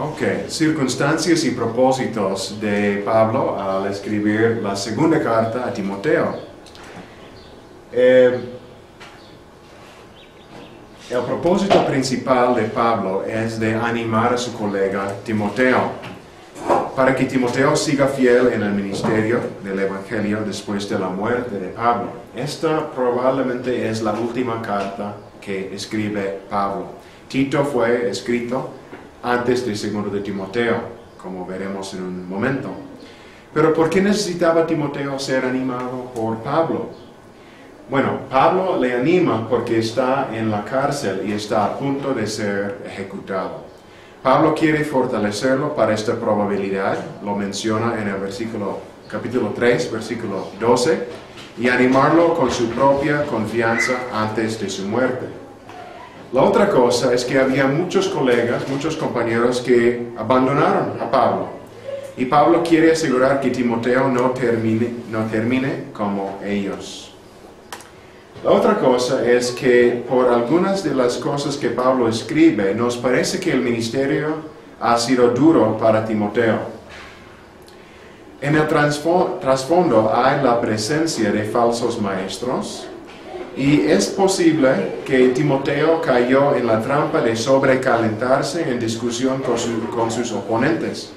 Ok, circunstancias y propósitos de Pablo al escribir la segunda carta a Timoteo. El propósito principal de Pablo es de animar a su colega Timoteo, para que Timoteo siga fiel en el ministerio del Evangelio después de la muerte de Pablo. Esta probablemente es la última carta que escribe Pablo. Tito fue escrito antes del segundo de Timoteo, como veremos en un momento. Pero ¿por qué necesitaba Timoteo ser animado por Pablo? Bueno, Pablo le anima porque está en la cárcel y está a punto de ser ejecutado. Pablo quiere fortalecerlo para esta probabilidad, lo menciona en el capítulo 3, versículo 12, y animarlo con su propia confianza antes de su muerte. La otra cosa es que había muchos colegas, muchos compañeros que abandonaron a Pablo. Y Pablo quiere asegurar que Timoteo no termine como ellos. La otra cosa es que por algunas de las cosas que Pablo escribe, nos parece que el ministerio ha sido duro para Timoteo. En el trasfondo hay la presencia de falsos maestros, y es posible que Timoteo cayó en la trampa de sobrecalentarse en discusión con sus oponentes,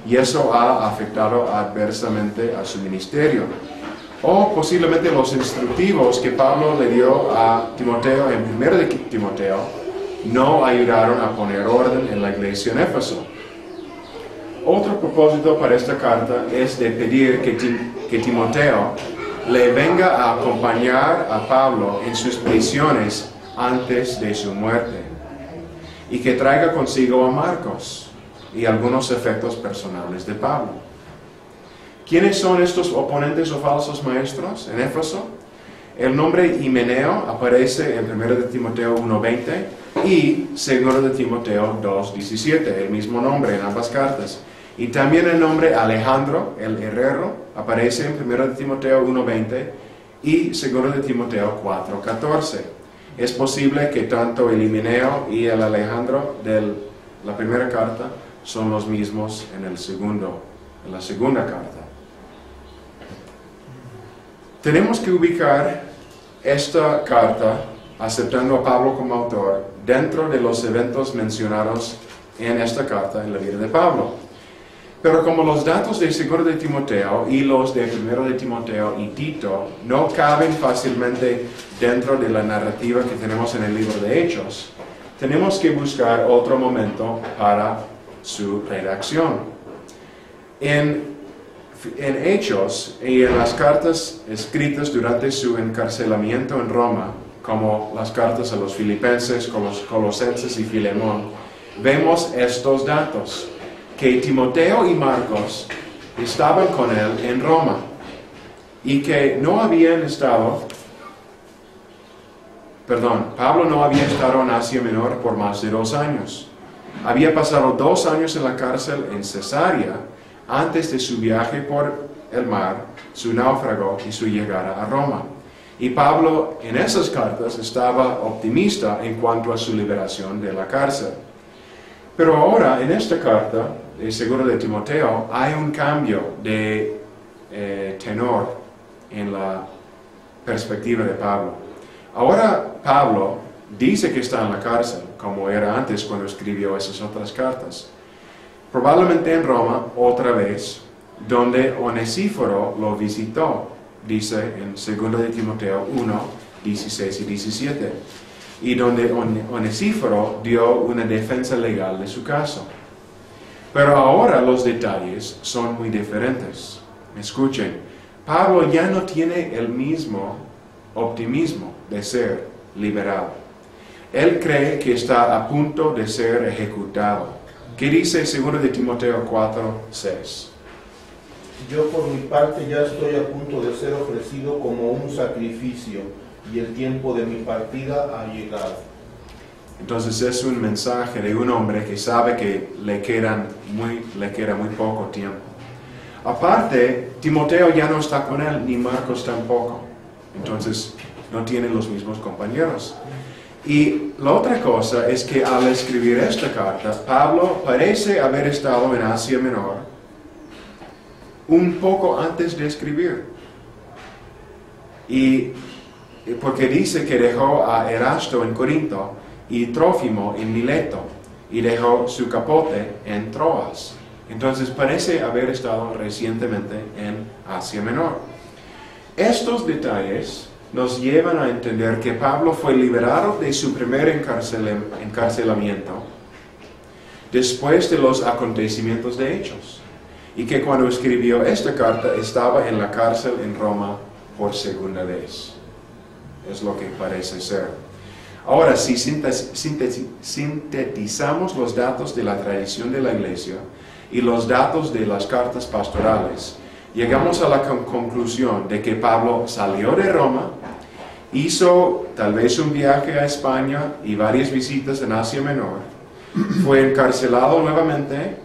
y eso ha afectado adversamente a su ministerio. O posiblemente los instructivos que Pablo le dio a Timoteo en 1 de Timoteo no ayudaron a poner orden en la iglesia en Éfeso. Otro propósito para esta carta es de pedir que Timoteo le venga a acompañar a Pablo en sus prisiones antes de su muerte, y que traiga consigo a Marcos y algunos efectos personales de Pablo. ¿Quiénes son estos oponentes o falsos maestros en Éfeso? El nombre Himeneo aparece en 1 de Timoteo 1:20 y 2 de Timoteo 2:17, el mismo nombre en ambas cartas. Y también el nombre Alejandro, el herrero, aparece en 1 de Timoteo 1:20 y 2 de Timoteo 4:14. Es posible que tanto el Himeneo y el Alejandro de la primera carta son los mismos en la segunda carta. Tenemos que ubicar esta carta, aceptando a Pablo como autor, dentro de los eventos mencionados en esta carta en la vida de Pablo. Pero como los datos de 2 de Timoteo y los de 1 de Timoteo y Tito no caben fácilmente dentro de la narrativa que tenemos en el libro de Hechos, tenemos que buscar otro momento para su redacción. En Hechos y en las cartas escritas durante su encarcelamiento en Roma, como las cartas a los Filipenses, Colosenses y Filemón, vemos estos datos: que Timoteo y Marcos estaban con él en Roma y que Pablo no había estado en Asia Menor por más de 2 años. Había pasado 2 años en la cárcel en Cesarea antes de su viaje por el mar, su náufrago y su llegada a Roma. Y Pablo en esas cartas estaba optimista en cuanto a su liberación de la cárcel. Pero ahora, en esta carta, de 2 de Timoteo, hay un cambio de tenor en la perspectiva de Pablo. Ahora Pablo dice que está en la cárcel, como era antes cuando escribió esas otras cartas. Probablemente en Roma, otra vez, donde Onesíforo lo visitó, dice en 2 de Timoteo 1, 16 y 17. Y donde Onesíforo dio una defensa legal de su caso. Pero ahora los detalles son muy diferentes. Escuchen, Pablo ya no tiene el mismo optimismo de ser liberado. Él cree que está a punto de ser ejecutado. ¿Qué dice 2 de Timoteo 4, 6? Yo por mi parte ya estoy a punto de ser ofrecido como un sacrificio, y el tiempo de mi partida ha llegado. Entonces es un mensaje de un hombre que sabe que le queda muy poco tiempo. Aparte, Timoteo ya no está con él, ni Marcos tampoco. Entonces no tienen los mismos compañeros. Y la otra cosa es que al escribir esta carta, Pablo parece haber estado en Asia Menor un poco antes de escribir. Y porque dice que dejó a Erasto en Corinto y Trófimo en Mileto y dejó su capote en Troas. Entonces parece haber estado recientemente en Asia Menor. Estos detalles nos llevan a entender que Pablo fue liberado de su primer encarcelamiento después de los acontecimientos de Hechos, y que cuando escribió esta carta estaba en la cárcel en Roma por segunda vez. Es lo que parece ser. Ahora, si sintetizamos los datos de la tradición de la Iglesia y los datos de las cartas pastorales, llegamos a la conclusión de que Pablo salió de Roma, hizo tal vez un viaje a España y varias visitas en Asia Menor, fue encarcelado nuevamente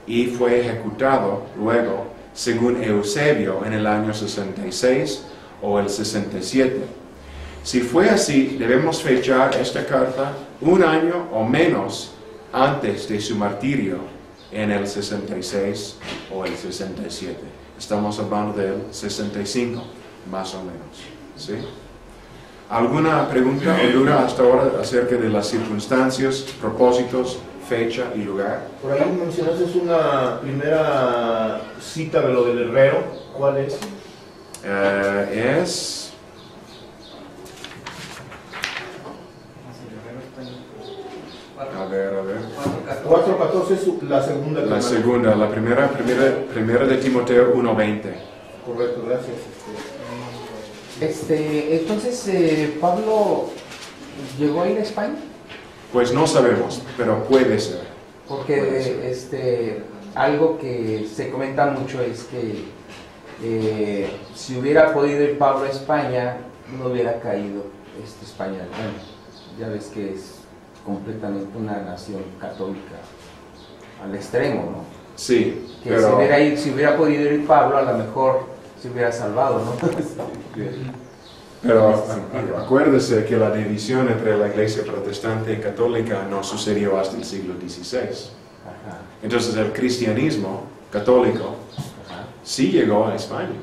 y fue ejecutado luego, según Eusebio, en el año 66 o el 67. Si fue así, debemos fechar esta carta un año o menos antes de su martirio, en el 66 o el 67. Estamos hablando del 65, más o menos. ¿Sí? ¿Alguna pregunta o duda hasta ahora acerca de las circunstancias, propósitos, fecha y lugar? Por ahí mencionaste una primera cita de lo del herrero. ¿Cuál es? Es... A ver. 4:14 es la segunda. La segunda, la primera de Timoteo 1:20. Correcto, gracias. Entonces, ¿Pablo llegó a ir a España? Pues no sabemos, pero puede ser. Porque Puede ser. algo que se comenta mucho es que si hubiera podido ir Pablo a España, no hubiera caído España. Bueno, ya ves que es completamente una nación católica al extremo, ¿no? Sí, Que pero... si hubiera podido ir Pablo, a lo mejor se hubiera salvado, ¿no? Pero acuérdese que la división entre la iglesia protestante y católica no sucedió hasta el siglo XVI. Ajá. Entonces el cristianismo católico sí llegó a España.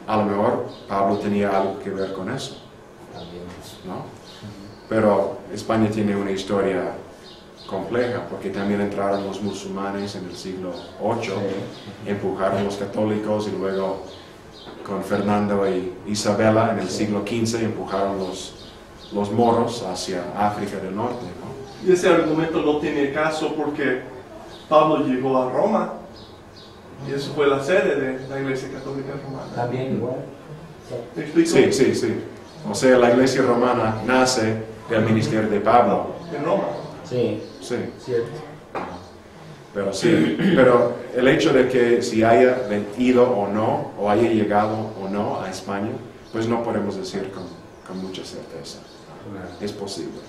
A lo mejor Pablo tenía algo que ver con eso, ¿no? Pero España tiene una historia compleja, porque también entraron los musulmanes en el siglo VIII, empujaron los católicos, y luego con Fernando y Isabela en el siglo XV empujaron los moros hacia África del Norte, ¿no? Y ese argumento no tiene caso porque Pablo llegó a Roma y eso fue la sede de la Iglesia Católica Romana. También igual. ¿Me explico? Sí. O sea, la iglesia romana nace del ministerio de Pablo. En Roma. Sí, Sí. cierto. Pero el hecho de que si haya ido o no, o haya llegado o no a España, pues no podemos decir con mucha certeza. Es posible.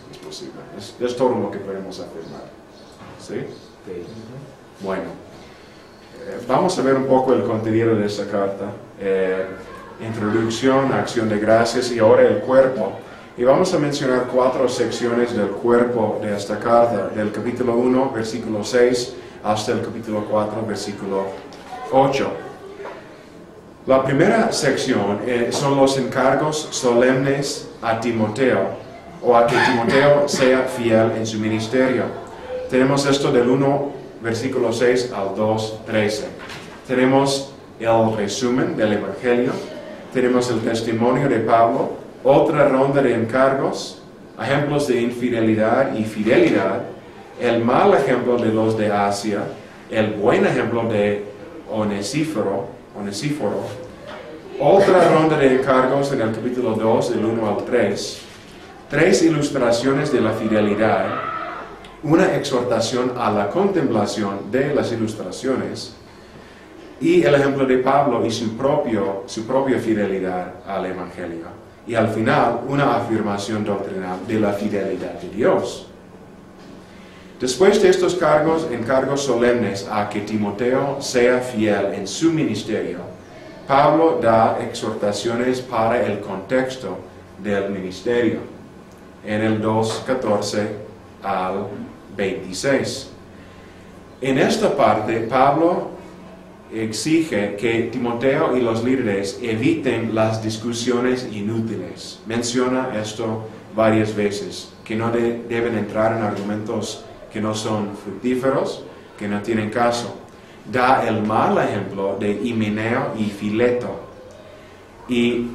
Es todo lo que podemos afirmar. ¿Sí? Okay. Bueno, vamos a ver un poco el contenido de esta carta. Introducción, acción de gracias y ahora el cuerpo. Y vamos a mencionar 4 secciones del cuerpo de esta carta, del capítulo 1, versículo 6, hasta el capítulo 4, versículo 8. La primera sección son los encargos solemnes a Timoteo, o a que Timoteo sea fiel en su ministerio. Tenemos esto del 1, versículo 6 al 2, 13. Tenemos el resumen del Evangelio, tenemos el testimonio de Pablo, otra ronda de encargos, ejemplos de infidelidad y fidelidad, el mal ejemplo de los de Asia, el buen ejemplo de Onesíforo, otra ronda de encargos en el capítulo 2, del 1 al 3, 3 ilustraciones de la fidelidad, una exhortación a la contemplación de las ilustraciones, y el ejemplo de Pablo y su propia fidelidad al Evangelio. Y al final, una afirmación doctrinal de la fidelidad de Dios. Después de estos encargos solemnes a que Timoteo sea fiel en su ministerio, Pablo da exhortaciones para el contexto del ministerio. en el 2:14 al 26. En esta parte, Pablo exige que Timoteo y los líderes eviten las discusiones inútiles. Menciona esto varias veces, que no deben entrar en argumentos que no son fructíferos, que no tienen caso. Da el mal ejemplo de Himeneo y Fileto y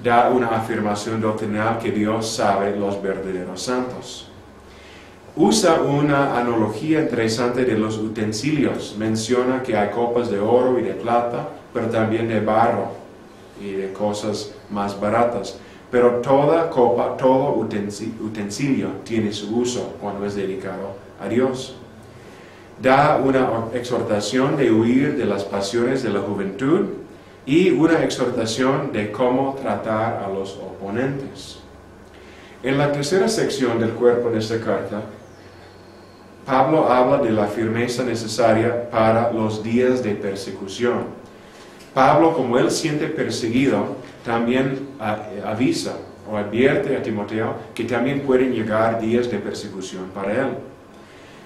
da una afirmación doctrinal que Dios sabe los verdaderos santos. Usa una analogía interesante de los utensilios. Menciona que hay copas de oro y de plata, pero también de barro y de cosas más baratas. Pero toda copa, todo utensilio tiene su uso cuando es dedicado a Dios. Da una exhortación de huir de las pasiones de la juventud y una exhortación de cómo tratar a los oponentes. En la tercera sección del cuerpo de esta carta, Pablo habla de la firmeza necesaria para los días de persecución. Pablo, como él siente perseguido, también avisa o advierte a Timoteo que también pueden llegar días de persecución para él.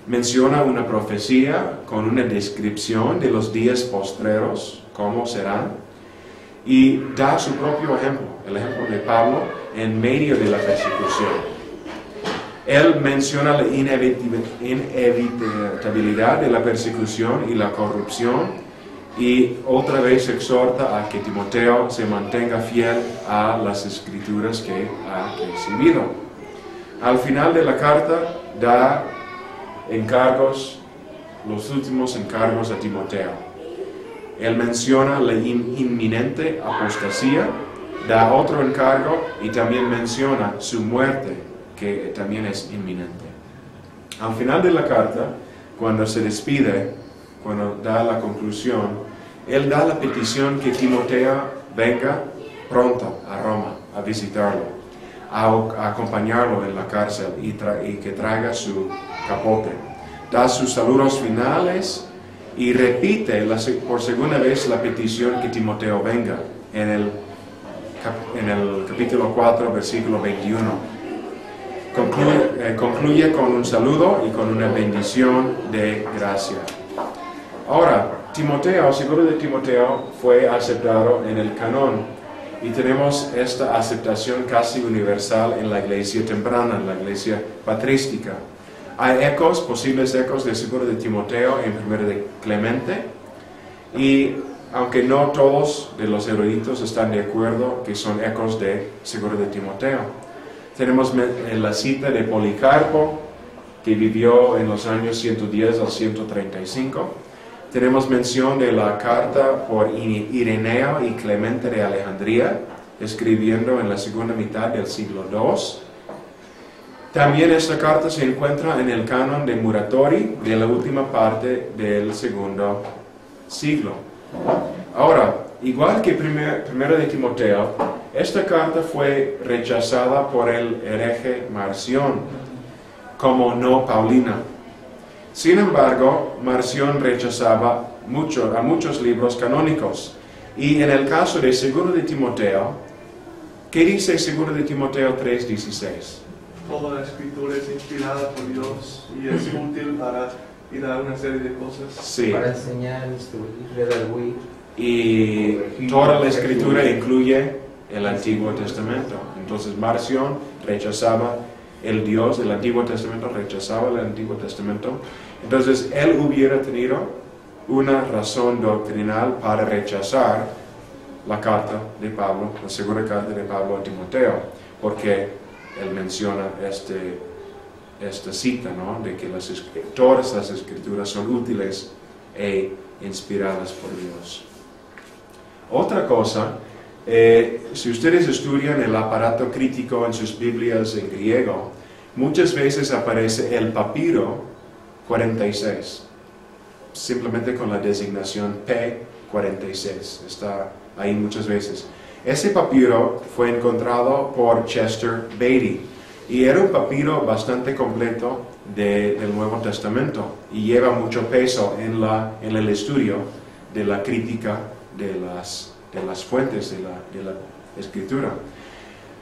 Menciona una profecía con una descripción de los días postreros, cómo serán, y da su propio ejemplo, el ejemplo de Pablo en medio de la persecución. Él menciona la inevitabilidad de la persecución y la corrupción y otra vez exhorta a que Timoteo se mantenga fiel a las escrituras que ha recibido. Al final de la carta da encargos, los últimos encargos a Timoteo. Él menciona la inminente apostasía, da otro encargo y también menciona su muerte, que también es inminente. Al final de la carta, cuando se despide, cuando da la conclusión, él da la petición que Timoteo venga pronto a Roma a visitarlo, a acompañarlo en la cárcel y que traiga su capote. Da sus saludos finales y repite por segunda vez la petición que Timoteo venga en el capítulo 4, versículo 21. Concluye con un saludo y con una bendición de gracia. Ahora, Timoteo, seguro de Timoteo, fue aceptado en el canón y tenemos esta aceptación casi universal en la iglesia temprana, en la iglesia patrística. Hay ecos, posibles ecos de seguro de Timoteo en 1 de Clemente y aunque no todos de los eruditos están de acuerdo que son ecos de seguro de Timoteo. Tenemos la cita de Policarpo, que vivió en los años 110 al 135. Tenemos mención de la carta por Ireneo y Clemente de Alejandría, escribiendo en la segunda mitad del siglo II. También esta carta se encuentra en el canon de Muratori de la última parte del segundo siglo. Ahora, igual que primero de Timoteo, esta carta fue rechazada por el hereje Marción como no paulina. Sin embargo, Marción rechazaba a muchos libros canónicos. Y en el caso de Seguro de Timoteo, ¿qué dice Seguro de Timoteo 3:16? Toda la escritura es inspirada por Dios y es útil para dar una serie de cosas. Sí. Para enseñar, instruir, redarguir. Y toda la escritura incluye el Antiguo Testamento. Entonces Marción rechazaba el Dios del Antiguo Testamento, rechazaba el Antiguo Testamento. Entonces él hubiera tenido una razón doctrinal para rechazar la carta de Pablo, la segunda carta de Pablo a Timoteo, porque él menciona esta cita, ¿no? De que todas las escrituras son útiles e inspiradas por Dios. Otra cosa, si ustedes estudian el aparato crítico en sus Biblias en griego, muchas veces aparece el papiro 46, simplemente con la designación P46, está ahí muchas veces. Ese papiro fue encontrado por Chester Beatty y era un papiro bastante completo del Nuevo Testamento y lleva mucho peso en el estudio de la crítica de las fuentes de la Escritura.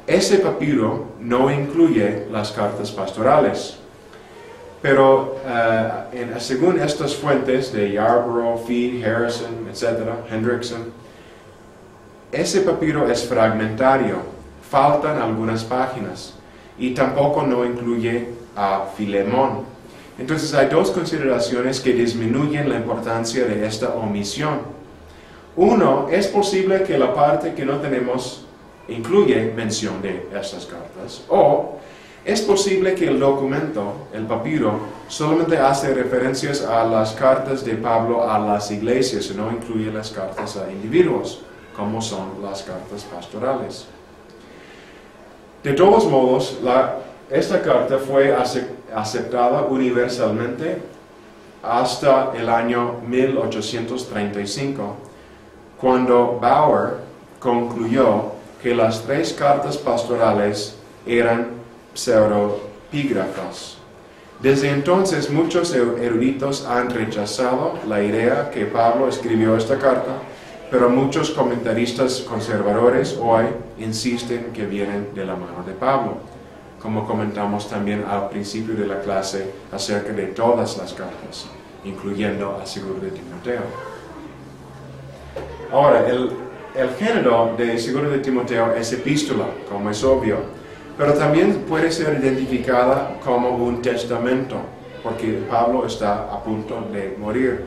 Ese papiro no incluye las cartas pastorales. Pero según estas fuentes de Yarborough, Fee, Harrison, etc., Hendrickson, ese papiro es fragmentario, faltan algunas páginas y tampoco no incluye a Filemón. Entonces hay dos consideraciones que disminuyen la importancia de esta omisión. Uno, es posible que la parte que no tenemos incluye mención de estas cartas, o es posible que el documento, el papiro, solamente hace referencias a las cartas de Pablo a las iglesias y no incluye las cartas a individuos, como son las cartas pastorales. De todos modos, esta carta fue aceptada universalmente hasta el año 1835, cuando Bauer concluyó que las 3 cartas pastorales eran pseudopígrafas. Desde entonces muchos eruditos han rechazado la idea que Pablo escribió esta carta, pero muchos comentaristas conservadores hoy insisten que vienen de la mano de Pablo, como comentamos también al principio de la clase acerca de todas las cartas, incluyendo a 2 de Timoteo. Ahora, el género de 2 de Timoteo es epístola, como es obvio, pero también puede ser identificada como un testamento, porque Pablo está a punto de morir.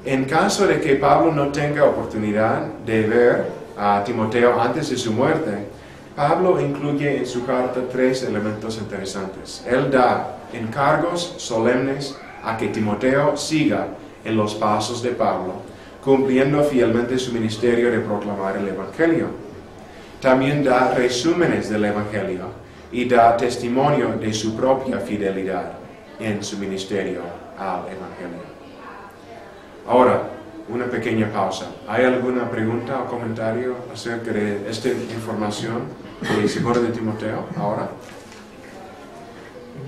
En caso de que Pablo no tenga oportunidad de ver a Timoteo antes de su muerte, Pablo incluye en su carta 3 elementos interesantes. Él da encargos solemnes a que Timoteo siga en los pasos de Pablo, cumpliendo fielmente su ministerio de proclamar el Evangelio. También da resúmenes del Evangelio y da testimonio de su propia fidelidad en su ministerio al Evangelio. Ahora, una pequeña pausa. ¿Hay alguna pregunta o comentario acerca de esta información de 2 de Timoteo ahora?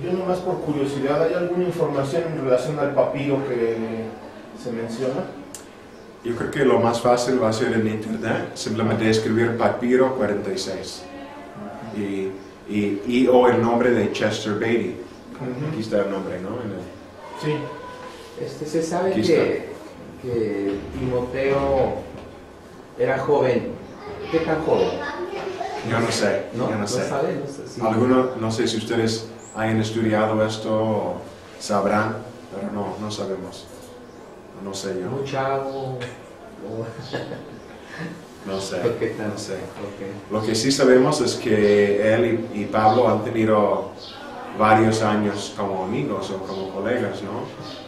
Yo nomás por curiosidad, ¿hay alguna información en relación al papiro que se menciona? Yo creo que lo más fácil va a ser en internet, simplemente escribir papiro 46 o el nombre de Chester Beatty. Aquí está el nombre, ¿no? Sí. Se sabe que Timoteo era joven. ¿Qué tan joven? Yo no sé. No, yo no sé. sabe, no sé, sí. Algunos, no sé si ustedes hayan estudiado esto o sabrán, pero no sabemos. No sé yo. Muy chavo. No sé. ¿Qué tal? No sé. Okay. Lo que sí sabemos es que él y Pablo han tenido varios años como amigos o como colegas, ¿no?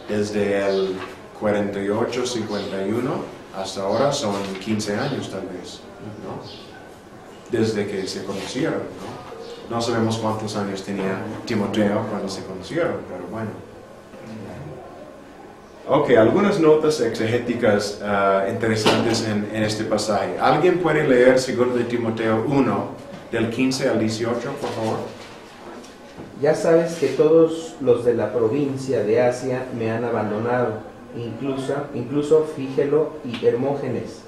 Desde el 48, 51 hasta ahora son 15 años tal vez, ¿no? Desde que se conocieron, ¿no? No sabemos cuántos años tenía Timoteo cuando se conocieron, pero bueno. Ok, algunas notas exegéticas interesantes en este pasaje. ¿Alguien puede leer 2 de Timoteo 1, del 15 al 18, por favor? Ya sabes que todos los de la provincia de Asia me han abandonado, incluso Fígelo y Hermógenes.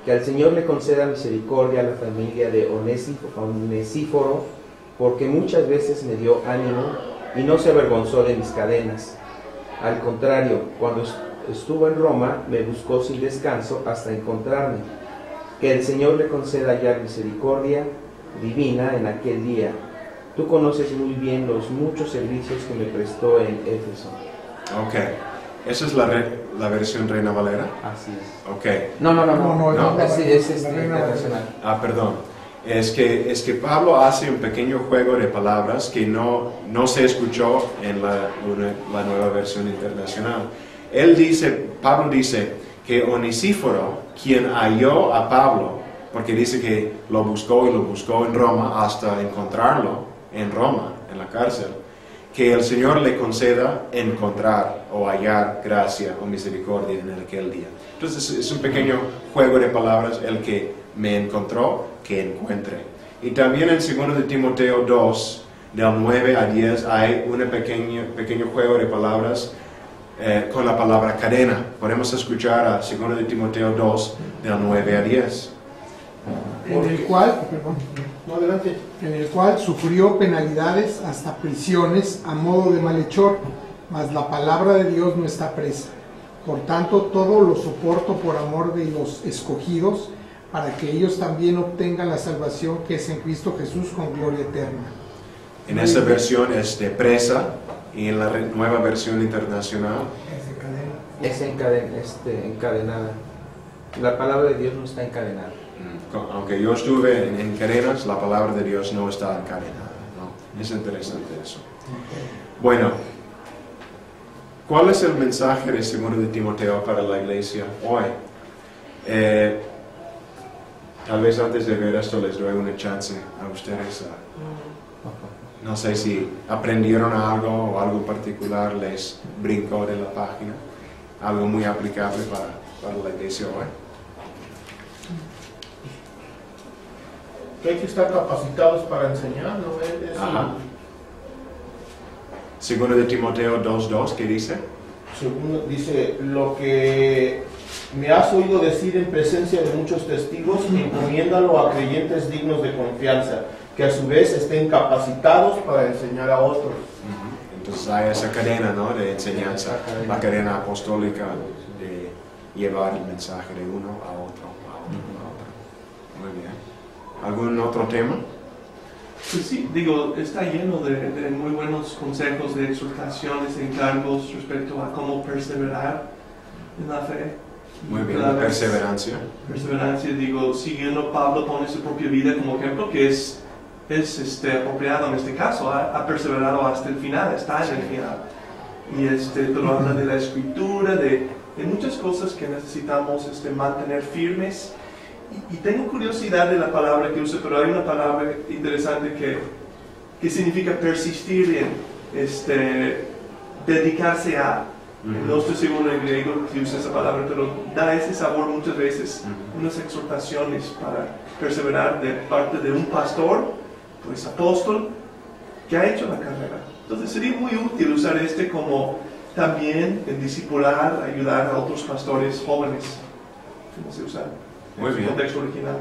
Que al Señor le conceda misericordia a la familia de Onesíforo, porque muchas veces me dio ánimo y no se avergonzó de mis cadenas. Al contrario, cuando estuvo en Roma, me buscó sin descanso hasta encontrarme. Que el Señor le conceda hallar misericordia divina en aquel día. Tú conoces muy bien los muchos servicios que me prestó en Éfeso. Ok. ¿Esa es la versión Reina Valera? Así es. Ok. No, es internacional. Perdón. Es que Pablo hace un pequeño juego de palabras que no se escuchó en la nueva versión internacional. Pablo dice que Onesíforo, quien halló a Pablo, porque dice que lo buscó en Roma hasta encontrarlo en Roma, en la cárcel, que el Señor le conceda encontrar o hallar gracia o misericordia en aquel día. Entonces es un pequeño juego de palabras, el que me encontró, que encuentre. Y también en 2 de Timoteo 2, del 9 a 10, hay un pequeño juego de palabras con la palabra cadena. Podemos escuchar a 2 de Timoteo 2, del 9 a 10. No, adelante. En el cual sufrió penalidades hasta prisiones a modo de malhechor, mas la palabra de Dios no está presa. Por tanto, todo lo soporto por amor de los escogidos, para que ellos también obtengan la salvación que es en Cristo Jesús con gloria eterna. En esa versión es de presa, y en la nueva versión internacional Es encadenada. La palabra de Dios no está encadenada. Aunque yo estuve en cadenas, la palabra de Dios no está encadenada, ¿no? Es interesante eso. Bueno, ¿cuál es el mensaje de 2 de Timoteo para la iglesia hoy? Tal vez antes de ver esto les doy una chance a ustedes. No sé si aprendieron algo o algo particular les brincó de la página. Algo muy aplicable para la iglesia hoy. Que hay que estar capacitados para enseñar, ¿no? Ajá. 2 de Timoteo 2:2, ¿qué dice? Segundo, dice, lo que me has oído decir en presencia de muchos testigos, encomiéndalo a creyentes dignos de confianza, que a su vez estén capacitados para enseñar a otros. Entonces hay esa cadena, ¿no?, de enseñanza, la cadena apostólica de llevar el mensaje de uno a otro, a otro. Muy bien. ¿Algún otro tema? Pues sí, digo, está lleno de muy buenos consejos, de exhortaciones, encargos respecto a cómo perseverar en la fe. Muy bien, la perseverancia. Perseverancia, digo, siguiendo Pablo pone su propia vida como ejemplo, que es apropiado en este caso, ha perseverado hasta el final, está en el final. Y pero habla de la escritura, de muchas cosas que necesitamos mantener firmes. Y tengo curiosidad de la palabra que usa, pero hay una palabra interesante que significa persistir en, dedicarse a. No estoy seguro en griego que usa esa palabra, pero da ese sabor muchas veces, unas exhortaciones para perseverar de parte de un pastor, pues apóstol, que ha hecho la carrera. Entonces sería muy útil usar como también en discipular, ayudar a otros pastores jóvenes, como se usa en su contexto original.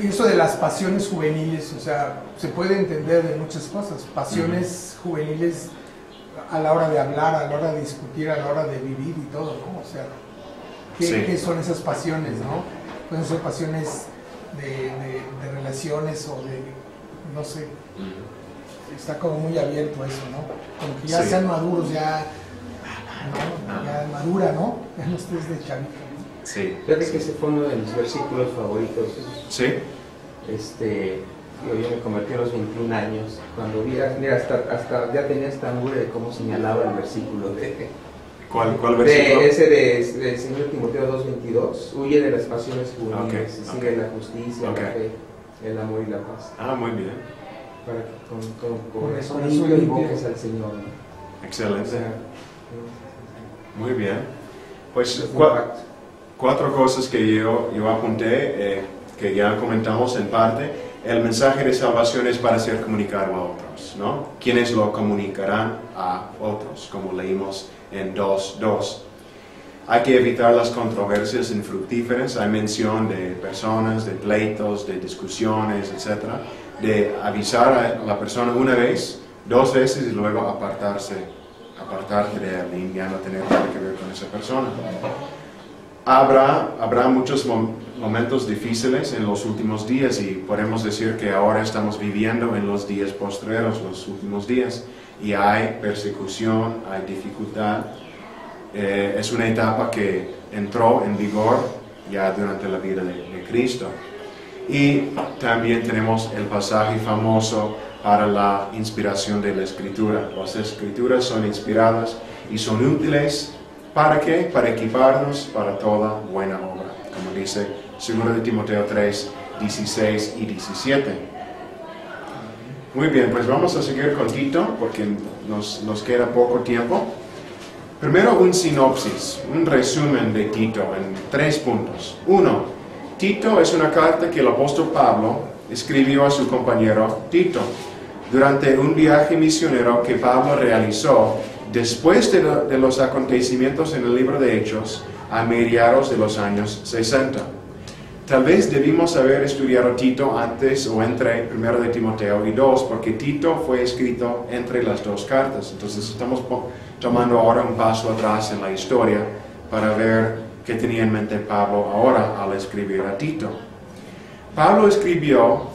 Y eso de las pasiones juveniles, o sea, se puede entender de muchas cosas. Pasiones juveniles a la hora de hablar, a la hora de discutir, a la hora de vivir y todo, ¿no? O sea, ¿qué son esas pasiones, no? Pueden ser pasiones de relaciones o de, no sé, está como muy abierto eso, ¿no? Como que ya sean maduros, ya madura, ¿no? Ya no estés de chavito, ¿no? Sí. Fíjate que ese fue uno de mis versículos favoritos. Sí. Yo me convertí a los 21 años, cuando mira, hasta ya tenía esta hambre de cómo señalaba el versículo de... ¿Cuál versículo? Ese de 2 Timoteo 2:22, huye de las pasiones juveniles y sigue la justicia, la fe, el amor y la paz. Muy bien. Para que con eso limpio invoques al Señor, ¿no? Excelente. O sea, muy bien. Pues 4 cosas que yo apunté, que ya comentamos en parte. El mensaje de salvación es para ser comunicado a otros, ¿no? ¿Quiénes lo comunicarán a otros? Como leímos en 2:2. Hay que evitar las controversias infructíferas. Hay mención de personas, de pleitos, de discusiones, etc. De avisar a la persona una vez, 2 veces y luego apartarte de él y ya no tener nada que ver con esa persona. Habrá muchos momentos difíciles en los últimos días y podemos decir que ahora estamos viviendo en los días postreros, los últimos días, y hay persecución, hay dificultad. Es una etapa que entró en vigor ya durante la vida de Cristo. Y también tenemos el pasaje famoso para la inspiración de la Escritura. Las Escrituras son inspiradas y son útiles. ¿Para qué? Para equiparnos para toda buena obra, como dice 2 de Timoteo 3, 16 y 17. Muy bien, pues vamos a seguir con Tito, porque nos queda poco tiempo. Primero un sinopsis, un resumen de Tito en 3 puntos. 1. Tito es una carta que el apóstol Pablo escribió a su compañero Tito durante un viaje misionero que Pablo realizó después de los acontecimientos en el libro de Hechos, a mediados de los años 60. Tal vez debimos haber estudiado Tito antes o entre 1 de Timoteo y 2, porque Tito fue escrito entre las dos cartas. Entonces estamos tomando ahora un paso atrás en la historia para ver qué tenía en mente Pablo ahora al escribir a Tito. Pablo escribió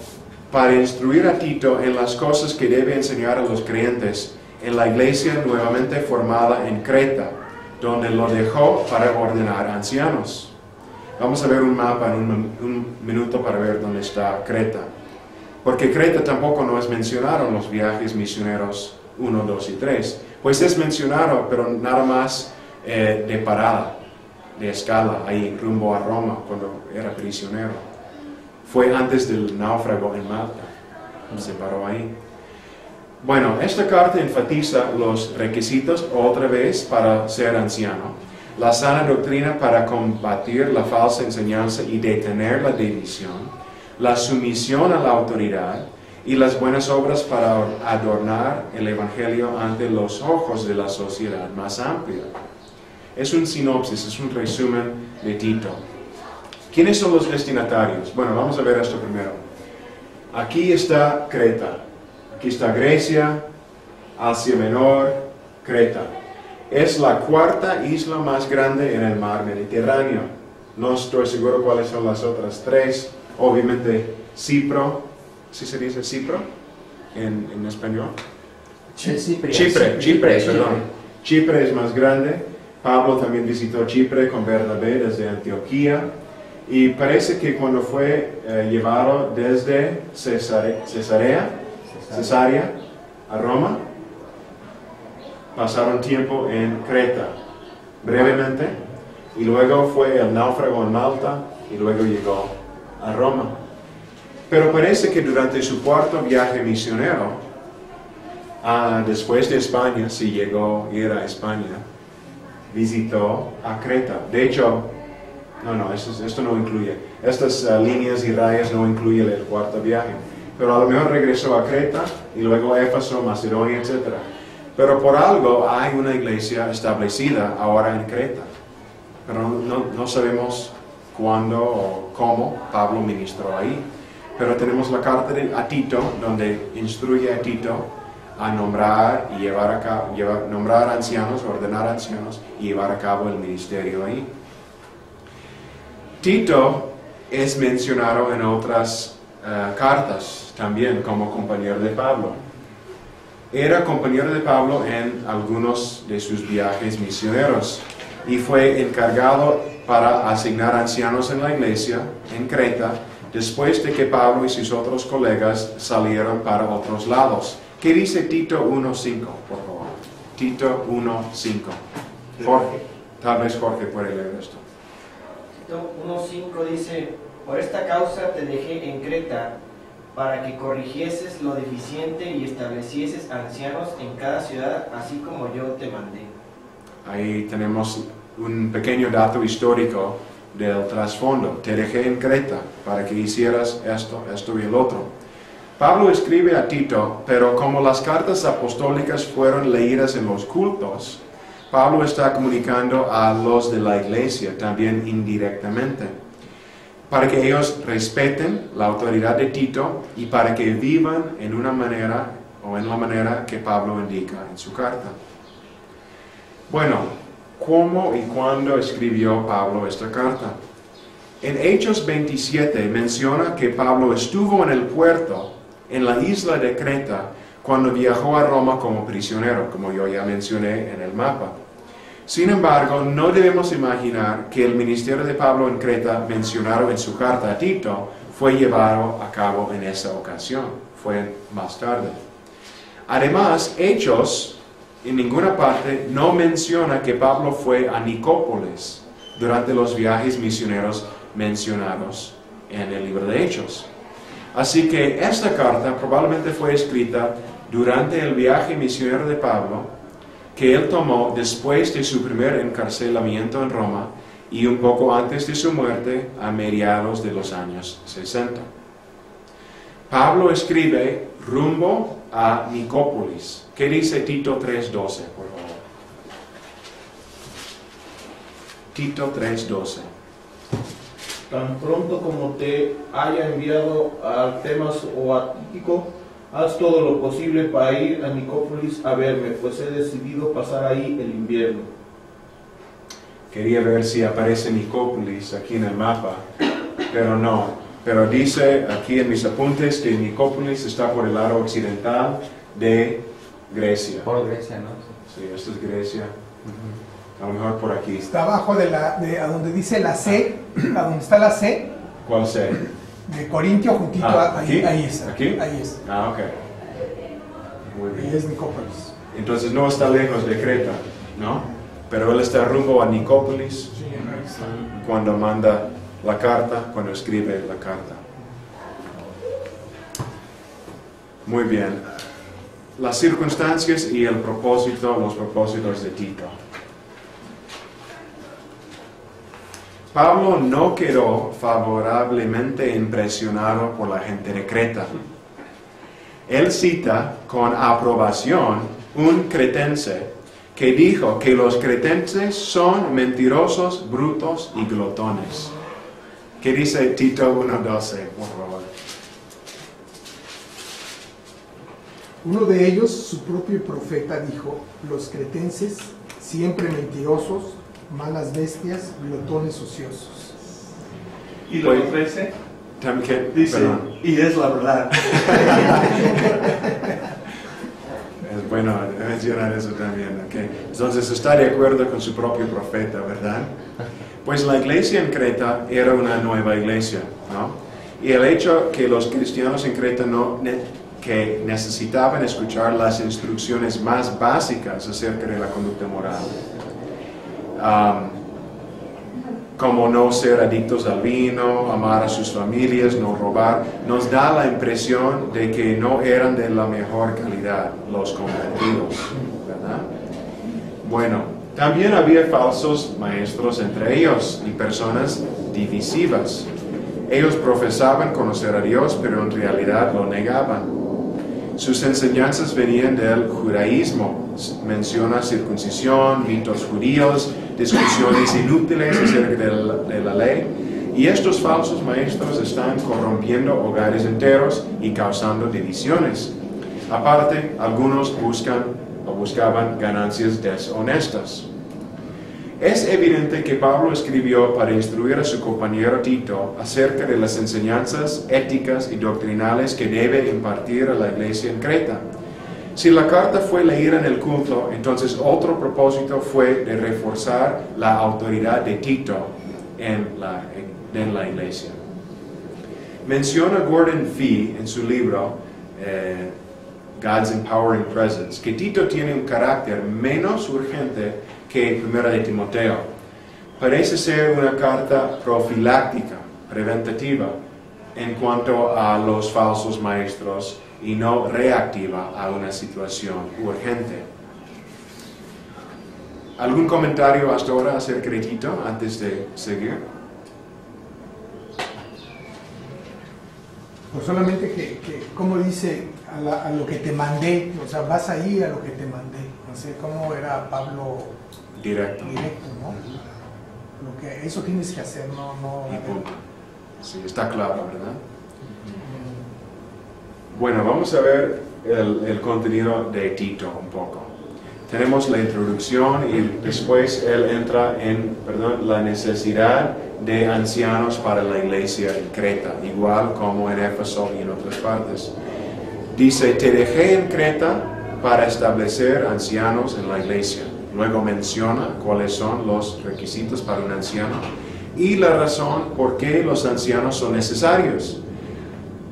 para instruir a Tito en las cosas que debe enseñar a los creyentes en la iglesia nuevamente formada en Creta, donde lo dejó para ordenar ancianos. Vamos a ver un mapa en un minuto para ver dónde está Creta. Porque Creta tampoco no es mencionado en los viajes misioneros 1, 2 y 3. Pues es mencionado, pero nada más de parada, de escala, ahí rumbo a Roma, cuando era prisionero. Fue antes del náufrago en Malta. Se paró ahí. Bueno, esta carta enfatiza los requisitos otra vez para ser anciano. La sana doctrina para combatir la falsa enseñanza y detener la división, la sumisión a la autoridad y las buenas obras para adornar el Evangelio ante los ojos de la sociedad más amplia. Es un sinopsis, es un resumen de Tito. ¿Quiénes son los destinatarios? Bueno, vamos a ver esto primero. Aquí está Creta, aquí está Grecia, Asia Menor, Creta. Es la cuarta isla más grande en el mar Mediterráneo. No estoy seguro cuáles son las otras tres. Obviamente Cipro, ¿sí se dice Cipro en español? Chipre, perdón. Chipre es más grande. Pablo también visitó Chipre con Bernabé desde Antioquía. Y parece que cuando fue llevado desde Cesarea a Roma, pasaron tiempo en Creta, brevemente, y luego fue el náufrago en Malta, y luego llegó a Roma. Pero parece que durante su cuarto viaje misionero, después de España, si llegó a ir a España, visitó a Creta. De hecho, esto no incluye, estas líneas y rayas no incluyen el cuarto viaje, pero a lo mejor regresó a Creta, y luego a Éfeso, Macedonia, etc. Pero por algo hay una iglesia establecida ahora en Creta. Pero no sabemos cuándo o cómo Pablo ministró ahí. Pero tenemos la carta a Tito, donde instruye a Tito a nombrar y nombrar ancianos, ordenar ancianos y llevar a cabo el ministerio ahí. Tito es mencionado en otras cartas también como compañero de Pablo. Era compañero de Pablo en algunos de sus viajes misioneros y fue encargado para asignar ancianos en la iglesia en Creta después de que Pablo y sus otros colegas salieron para otros lados. ¿Qué dice Tito 1.5, por favor? Tito 1.5. Jorge, tal vez Jorge puede leer esto. Tito 1.5 dice: por esta causa te dejé en Creta, para que corrigieses lo deficiente y establecieses ancianos en cada ciudad, así como yo te mandé. Ahí tenemos un pequeño dato histórico del trasfondo. Te dejé en Creta para que hicieras esto y el otro. Pablo escribe a Tito, pero como las cartas apostólicas fueron leídas en los cultos, Pablo está comunicando a los de la iglesia también indirectamente, para que ellos respeten la autoridad de Tito y para que vivan en una manera o en la manera que Pablo indica en su carta. Bueno, ¿cómo y cuándo escribió Pablo esta carta? En Hechos 27 menciona que Pablo estuvo en el puerto en la isla de Creta cuando viajó a Roma como prisionero, como yo ya mencioné en el mapa. Sin embargo, no debemos imaginar que el ministerio de Pablo en Creta, mencionado en su carta a Tito, fue llevado a cabo en esa ocasión. Fue más tarde. Además, Hechos, en ninguna parte, no menciona que Pablo fue a Nicópolis durante los viajes misioneros mencionados en el libro de Hechos. Así que esta carta probablemente fue escrita durante el viaje misionero de Pablo, que él tomó después de su primer encarcelamiento en Roma y un poco antes de su muerte a mediados de los años 60. Pablo escribe rumbo a Nicópolis. ¿Qué dice Tito 3.12, por favor? Tito 3.12. tan pronto como te haya enviado a Artemas o a Tíquico, haz todo lo posible para ir a Nicópolis a verme, pues he decidido pasar ahí el invierno. Quería ver si aparece Nicópolis aquí en el mapa, pero no. Pero dice aquí en mis apuntes que Nicópolis está por el lado occidental de Grecia. Por Grecia, ¿no? Sí, esto es Grecia. A lo mejor por aquí. Está abajo a donde dice la C, a donde está la C, ¿Cuál C? de Corintio, juntito, ¿aquí? ahí está. ¿Aquí? Ahí está. Ah, ok. Muy Ahí bien. es Nicópolis. Entonces no está lejos de Creta, ¿no? Pero él está rumbo a Nicópolis Sí, ahí está. cuando manda la carta, cuando escribe la carta. Muy bien. Las circunstancias y el propósito, los propósitos de Tito. Pablo no quedó favorablemente impresionado por la gente de Creta. Él cita con aprobación un cretense que dijo que los cretenses son mentirosos, brutos y glotones. ¿Qué dice Tito 1:12, por favor? Uno de ellos, su propio profeta, dijo: los cretenses, siempre mentirosos, malas bestias, glotones ociosos. Y luego Pues, 13 También, dice, perdón. y es la verdad. Es bueno mencionar eso también. Okay. Entonces está de acuerdo con su propio profeta, ¿verdad? Pues la iglesia en Creta era una nueva iglesia, ¿no? Y el hecho que los cristianos en Creta que necesitaban escuchar las instrucciones más básicas acerca de la conducta moral, como no ser adictos al vino, amar a sus familias, no robar, nos da la impresión de que no eran de la mejor calidad los convertidos, ¿verdad? Bueno, también había falsos maestros entre ellos y personas divisivas. Ellos profesaban conocer a Dios, pero en realidad lo negaban. Sus enseñanzas venían del judaísmo. Menciona circuncisión, mitos judíos, discusiones inútiles acerca de la ley. Y estos falsos maestros están corrompiendo hogares enteros y causando divisiones. Aparte, algunos buscaban ganancias deshonestas. Es evidente que Pablo escribió para instruir a su compañero Tito acerca de las enseñanzas éticas y doctrinales que debe impartir a la iglesia en Creta. Si la carta fue leída en el culto, entonces otro propósito fue de reforzar la autoridad de Tito en la iglesia. Menciona Gordon Fee en su libro God's Empowering Presence que Tito tiene un carácter menos urgente que 1 de Timoteo. Parece ser una carta profiláctica, preventativa, en cuanto a los falsos maestros y no reactiva a una situación urgente. ¿Algún comentario hasta ahora acerca de Tito antes de seguir? Pues solamente que como dice, a lo que te mandé, o sea, vas ahí a lo que te mandé. No sé cómo era Pablo Directo. ¿no? Eso tienes que hacer, no. Y punto. Sí, está claro, ¿verdad? Bueno, vamos a ver el contenido de Tito un poco. Tenemos la introducción y después él entra en, la necesidad de ancianos para la iglesia en Creta, igual como en Éfeso y en otras partes. Dice, te dejé en Creta para establecer ancianos en la iglesia. Luego menciona cuáles son los requisitos para un anciano y la razón por qué los ancianos son necesarios.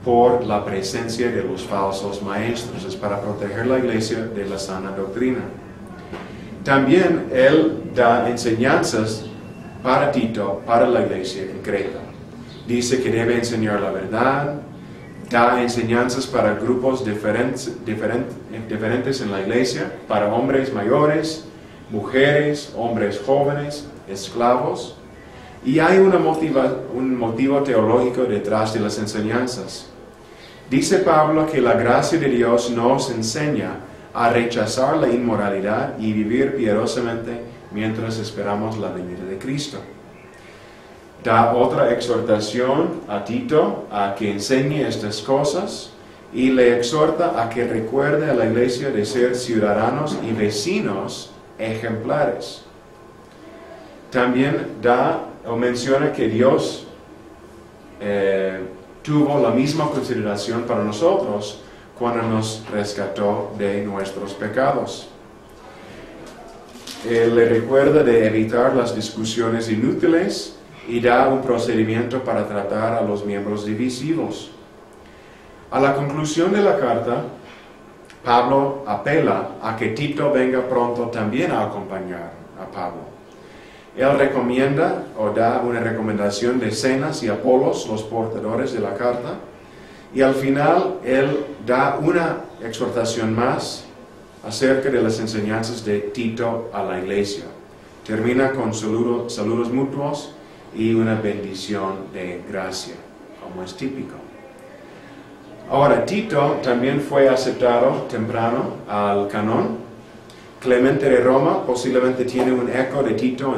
Por la presencia de los falsos maestros, es para proteger la iglesia de la sana doctrina. También él da enseñanzas para Tito, para la iglesia en Creta. Dice que debe enseñar la verdad, da enseñanzas para grupos diferentes en la iglesia, para hombres mayores, mujeres, hombres jóvenes, esclavos. Y hay un motivo teológico detrás de las enseñanzas. Dice Pablo que la gracia de Dios nos enseña a rechazar la inmoralidad y vivir piadosamente mientras esperamos la venida de Cristo. da otra exhortación a Tito a que enseñe estas cosas y le exhorta a que recuerde a la iglesia de ser ciudadanos y vecinos ejemplares. También menciona que Dios tuvo la misma consideración para nosotros cuando nos rescató de nuestros pecados. Le recuerda de evitar las discusiones inútiles y da un procedimiento para tratar a los miembros divisivos. A la conclusión de la carta, Pablo apela a que Tito venga pronto también a acompañar a Pablo. Él recomienda o da una recomendación de Zenas y Apolos, los portadores de la carta, y al final él da una exhortación más acerca de las enseñanzas de Tito a la iglesia. Termina con saludos mutuos y una bendición de gracia, como es típico. Ahora, Tito también fue aceptado temprano al canon. Clemente de Roma posiblemente tiene un eco de Tito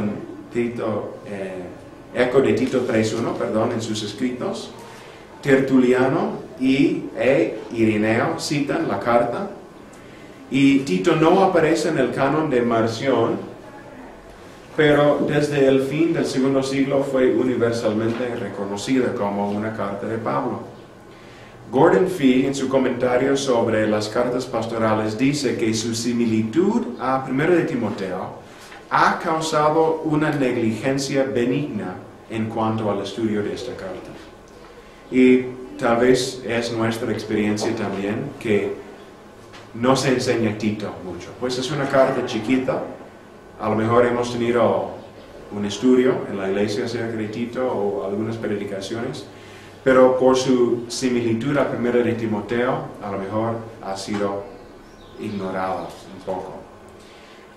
3.1, en sus escritos. Tertuliano y Ireneo citan la carta. Y Tito no aparece en el canon de Marción, pero desde el fin del segundo siglo fue universalmente reconocida como una carta de Pablo. Gordon Fee, en su comentario sobre las cartas pastorales, dice que su similitud a 1 de Timoteo ha causado una negligencia benigna en cuanto al estudio de esta carta. Y tal vez es nuestra experiencia también que no se enseña Tito mucho. Pues es una carta chiquita, a lo mejor hemos tenido un estudio en la iglesia acerca de Tito o algunas predicaciones, pero por su similitud a 1 de Timoteo, a lo mejor ha sido ignorada un poco.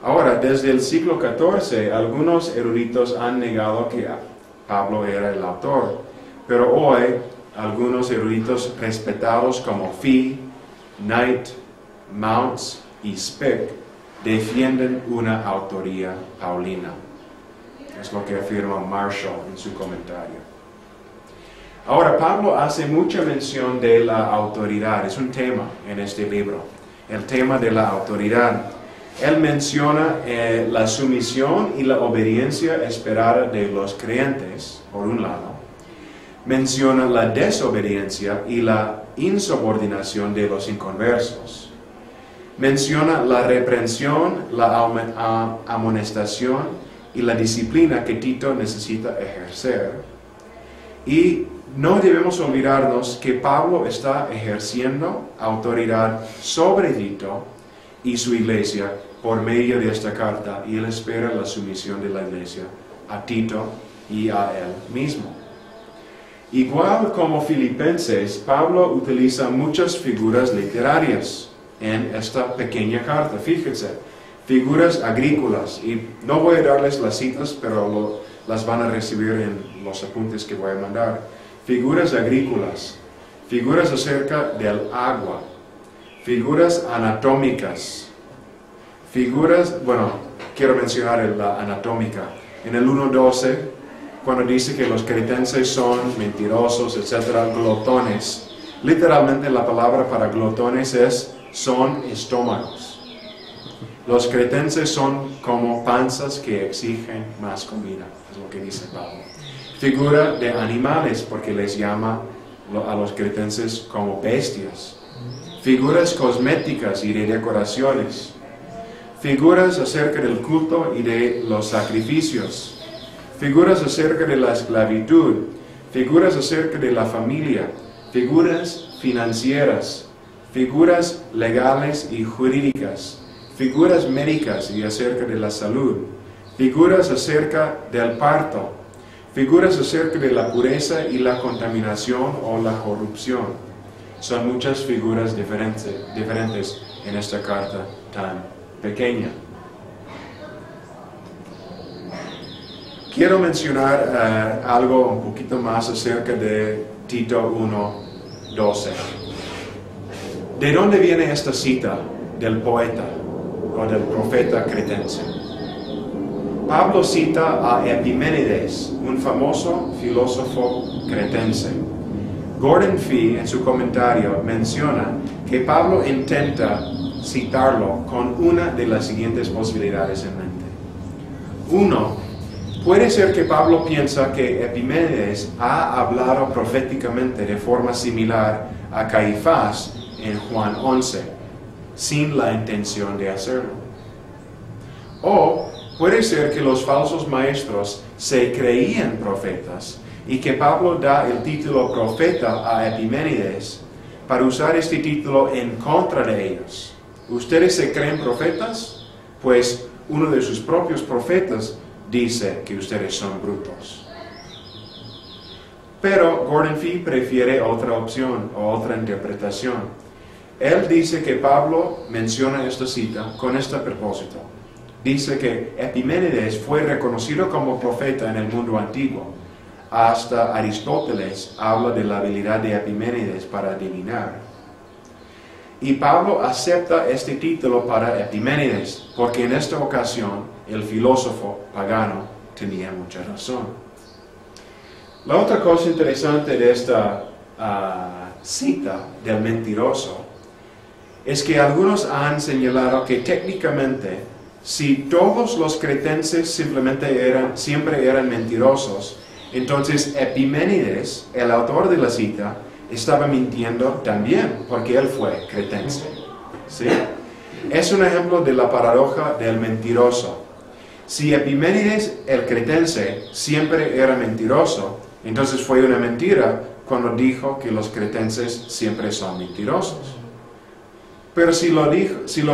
Ahora, desde el siglo XIV, algunos eruditos han negado que Pablo era el autor, pero hoy algunos eruditos respetados como Fee, Knight, Mounts y Speck defienden una autoría paulina. Es lo que afirma Marshall en su comentario. Ahora, Pablo hace mucha mención de la autoridad. Es un tema en este libro, el tema de la autoridad. Él menciona la sumisión y la obediencia esperada de los creyentes, por un lado. Menciona la desobediencia y la insubordinación de los inconversos. Menciona la reprensión, la amonestación y la disciplina que Tito necesita ejercer. Y no debemos olvidarnos que Pablo está ejerciendo autoridad sobre Tito y su iglesia por medio de esta carta, y él espera la sumisión de la iglesia a Tito y a él mismo. Igual como Filipenses, Pablo utiliza muchas figuras literarias en esta pequeña carta. Fíjense, figuras agrícolas, y no voy a darles las citas, pero las van a recibir en los apuntes que voy a mandar. Figuras agrícolas, figuras acerca del agua, figuras anatómicas, quiero mencionar la anatómica. En el 1.12, cuando dice que los cretenses son mentirosos, etcétera, glotones, literalmente la palabra para glotones son estómagos. Los cretenses son como panzas que exigen más comida, es lo que dice Pablo. Figura de animales, porque les llama a los cretenses como bestias. Figuras cosméticas y de decoraciones. Figuras acerca del culto y de los sacrificios. Figuras acerca de la esclavitud. Figuras acerca de la familia. Figuras financieras. Figuras legales y jurídicas. Figuras médicas y acerca de la salud. Figuras acerca del parto. Figuras acerca de la pureza y la contaminación o la corrupción. Son muchas figuras diferentes en esta carta tan pequeña. Quiero mencionar algo un poquito más acerca de Tito 1:12. ¿De dónde viene esta cita del poeta o del profeta cretense? Pablo cita a Epiménides, un famoso filósofo cretense. Gordon Fee, en su comentario, menciona que Pablo intenta citarlo con una de las siguientes posibilidades en mente. 1. Puede ser que Pablo piensa que Epiménides ha hablado proféticamente de forma similar a Caifás en Juan 11, sin la intención de hacerlo. O puede ser que los falsos maestros se creían profetas y que Pablo da el título profeta a Epiménides para usar este título en contra de ellos. ¿Ustedes se creen profetas? Pues uno de sus propios profetas dice que ustedes son brutos. Pero Gordon Fee prefiere otra opción o otra interpretación. Él dice que Pablo menciona esta cita con este propósito. Dice que Epiménides fue reconocido como profeta en el mundo antiguo. Hasta Aristóteles habla de la habilidad de Epiménides para adivinar. Y Pablo acepta este título para Epiménides, porque en esta ocasión el filósofo pagano tenía mucha razón. La otra cosa interesante de esta cita del mentiroso es que algunos han señalado que técnicamente, si todos los cretenses siempre eran mentirosos, entonces Epiménides, el autor de la cita, estaba mintiendo también, porque él fue cretense. ¿Sí? Es un ejemplo de la paradoja del mentiroso. Si Epiménides, el cretense, siempre era mentiroso, entonces fue una mentira cuando dijo que los cretenses siempre son mentirosos. Pero si lo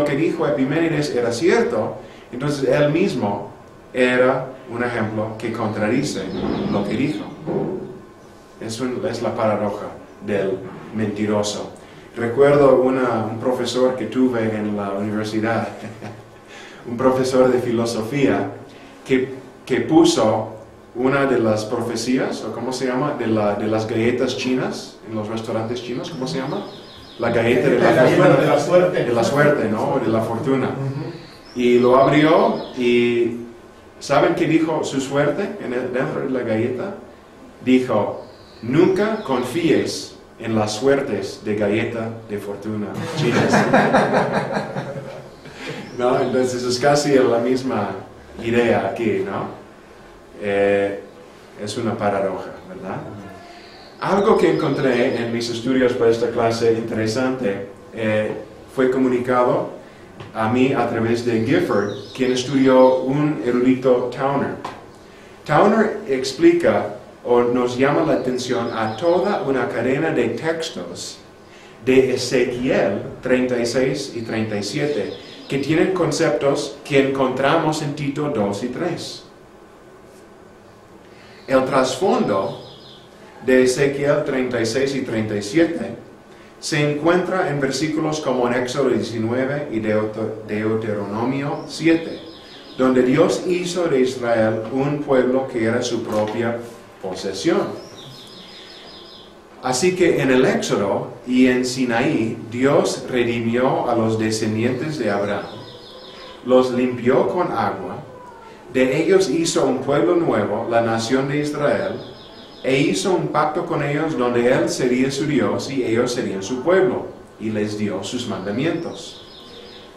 que dijo Epiménides era cierto, entonces él mismo era un ejemplo que contradice lo que dijo. Es la paradoja del mentiroso. Recuerdo un profesor que tuve en la universidad, un profesor de filosofía, que puso una de las profecías, o ¿cómo se llama?, de las galletas chinas, en los restaurantes chinos, ¿cómo se llama? La galleta de la suerte. De la suerte, ¿no? O de la fortuna. Y lo abrió y ¿saben qué dijo su suerte dentro de la galleta? Dijo: nunca confíes en las suertes de galleta de fortuna chinas. ¿No? Entonces es casi la misma idea aquí, ¿no? Es una paradoja, ¿verdad? Algo que encontré en mis estudios para esta clase interesante fue comunicado a mí a través de Gifford, quien estudió un erudito Towner. Towner explica o nos llama la atención a toda una cadena de textos de Ezequiel 36 y 37 que tienen conceptos que encontramos en Tito 2 y 3. El trasfondo de Ezequiel 36 y 37 se encuentra en versículos como en Éxodo 19 y Deuteronomio 7, donde Dios hizo de Israel un pueblo que era su propia posesión. Así que en el Éxodo y en Sinaí, Dios redimió a los descendientes de Abraham, los limpió con agua, de ellos hizo un pueblo nuevo, la nación de Israel, e hizo un pacto con ellos donde Él sería su Dios y ellos serían su pueblo, y les dio sus mandamientos.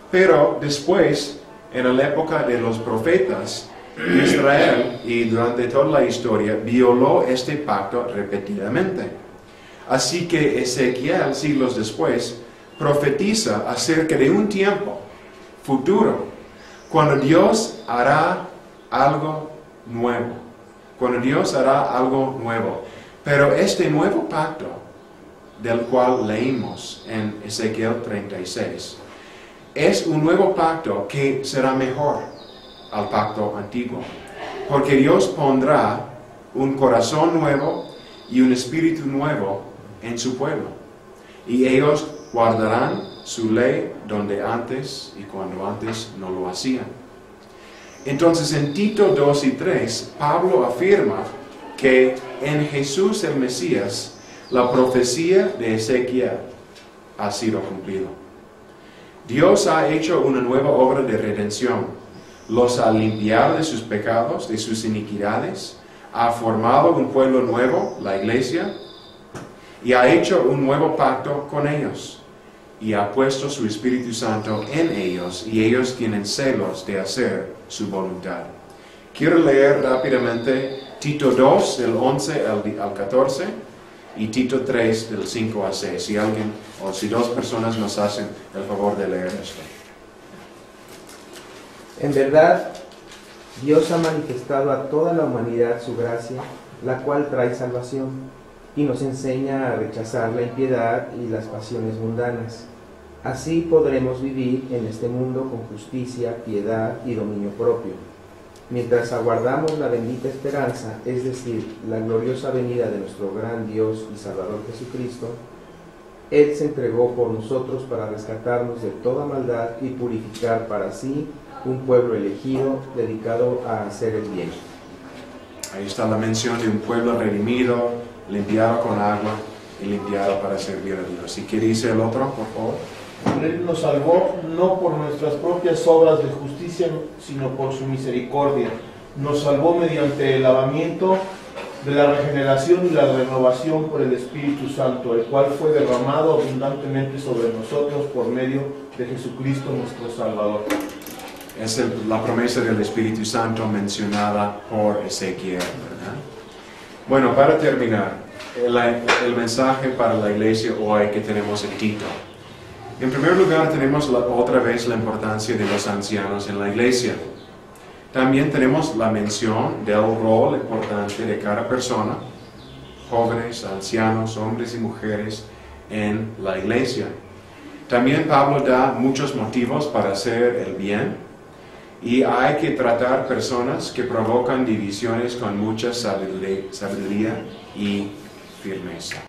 Pero después, en la época de los profetas, Israel, y durante toda la historia, violó este pacto repetidamente. Así que Ezequiel, siglos después, profetiza acerca de un tiempo futuro, cuando Dios hará algo nuevo. Cuando Dios hará algo nuevo. Pero este nuevo pacto, del cual leímos en Ezequiel 36, es un nuevo pacto que será mejor al pacto antiguo. Porque Dios pondrá un corazón nuevo y un espíritu nuevo en su pueblo. Y ellos guardarán su ley donde antes y cuando antes no lo hacían. Entonces en Tito 2 y 3, Pablo afirma que en Jesús el Mesías, la profecía de Ezequiel ha sido cumplida. Dios ha hecho una nueva obra de redención, los ha limpiado de sus pecados, de sus iniquidades, ha formado un pueblo nuevo, la iglesia, y ha hecho un nuevo pacto con ellos, y ha puesto su Espíritu Santo en ellos, y ellos tienen celos de hacer su voluntad. Quiero leer rápidamente Tito 2, del 11 al 14, y Tito 3, del 5 al 6. Si alguien, o si dos personas nos hacen el favor de leer esto. En verdad, Dios ha manifestado a toda la humanidad su gracia, la cual trae salvación, y nos enseña a rechazar la impiedad y las pasiones mundanas. Así podremos vivir en este mundo con justicia, piedad y dominio propio, mientras aguardamos la bendita esperanza, es decir, la gloriosa venida de nuestro gran Dios y Salvador Jesucristo. Él se entregó por nosotros para rescatarnos de toda maldad y purificar para sí un pueblo elegido, dedicado a hacer el bien. Ahí está la mención de un pueblo redimido, limpiado con agua y limpiado para servir a Dios. ¿Y qué dice el otro, por favor? Él nos salvó no por nuestras propias obras de justicia, sino por su misericordia. Nos salvó mediante el lavamiento de la regeneración y la renovación por el Espíritu Santo, el cual fue derramado abundantemente sobre nosotros por medio de Jesucristo nuestro Salvador. Es la promesa del Espíritu Santo mencionada por Ezequiel, ¿verdad? Bueno, para terminar, el mensaje para la iglesia hoy que tenemos en Tito. En primer lugar, tenemos otra vez la importancia de los ancianos en la iglesia. También tenemos la mención del rol importante de cada persona, jóvenes, ancianos, hombres y mujeres, en la iglesia. También Pablo da muchos motivos para hacer el bien, y hay que tratar personas que provocan divisiones con mucha sabiduría y firmeza.